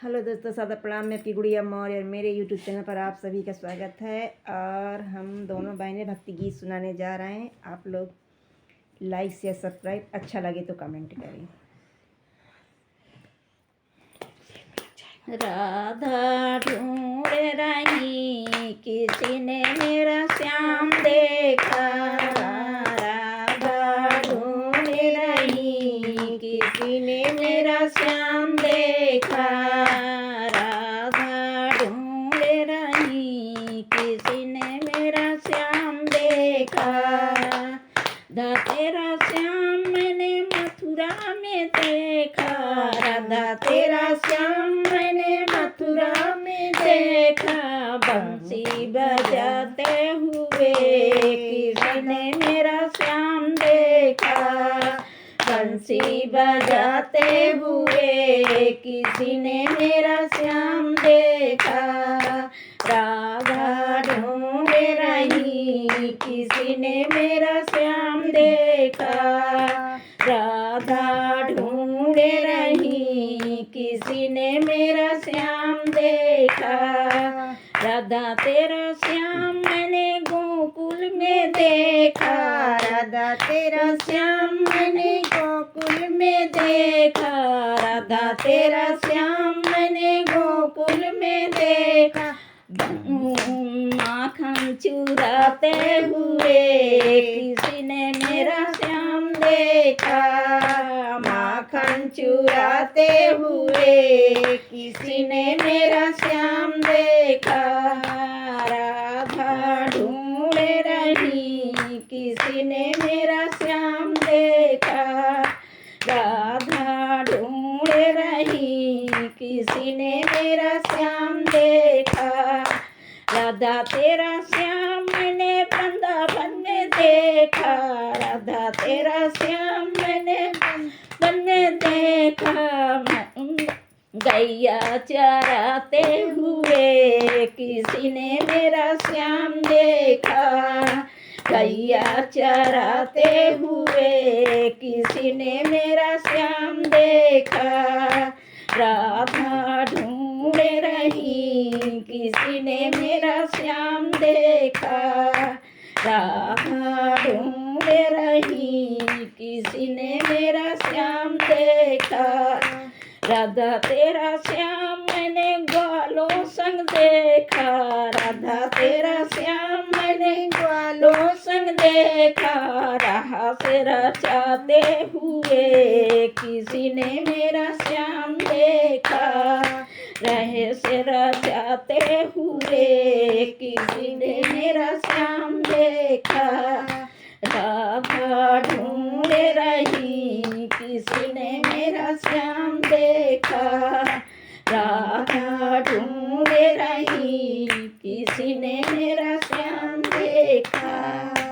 Hello दोस्तों, सादा प्रणाम। मैं आपकी गुड़िया मौर्य और मेरे यूट्यूब चैनल पर आप सभी का स्वागत है। और हम दोनों बहनें भक्ति गीत सुनाने जा रहे हैं। आप लोग लाइक शेयर सब्सक्राइब, अच्छा लगे तो कमेंट करें। राधा ढूंढ रही किसी ने मेरा श्याम देखा, राधा ढूंढ रही किसी ने मेरा श्याम देखा, राधा ढूंढ रही किसी ने मेरा श्याम देखा। राधा तेरा श्याम मैंने मथुरा में देखा, राधा तेरा श्याम मैंने मथुरा में देखा। बंसी बजाते हुए किसी ने मेरा श्याम देखा, बंसी बजाते हुए किसी ने मेरा श्याम देखा। राधा ढूंढ रही किसी ने मेरा श्याम देखा, राधा ढूंढ रही किसी ने मेरा श्याम देखा। राधा तेरा श्याम मैंने गोकुल में देखा, राधा तेरा श्याम मैंने गोकुल में देखा, राधा तेरा श्याम मैंने गोकुल में देखा। माखन चुराते हुए किसी ने मेरा श्याम देखा, माखन चुराते हुए किसी ने मेरा श्याम देखा। राधा ढूंढ रही किसी ने मेरा श्याम देखा, राधा ढूंढ रही किसी ने मेरा श्याम देखा। राधा तेरा श्याम मैंने वृंदावन में देखा, राधा तेरा श्याम मैंने वृंदावन में देखा। गैया चराते हुए किसी ने मेरा श्याम देखा, गैया चराते हुए किसी ने मेरा श्याम देखा। राधा ढूंढ रही किसी ने मेरा श्याम देखा, राधा ढूंढ रही किसी ने मेरा श्याम देखा। राधा तेरा श्याम मैंने ग्वालों संग देखा, राधा तेरा श्याम मैंने ग्वालों संग देखा। राह से रचाते हुए किसी ने मेरा श्याम देखा, रहे से रचाते हुए किसी ने मेरा श्याम देखा। राधा ढूंढ रही किसी ने मेरा श्याम देखा, राधा ढूंढ रही किसी ने मेरा श्याम देखा।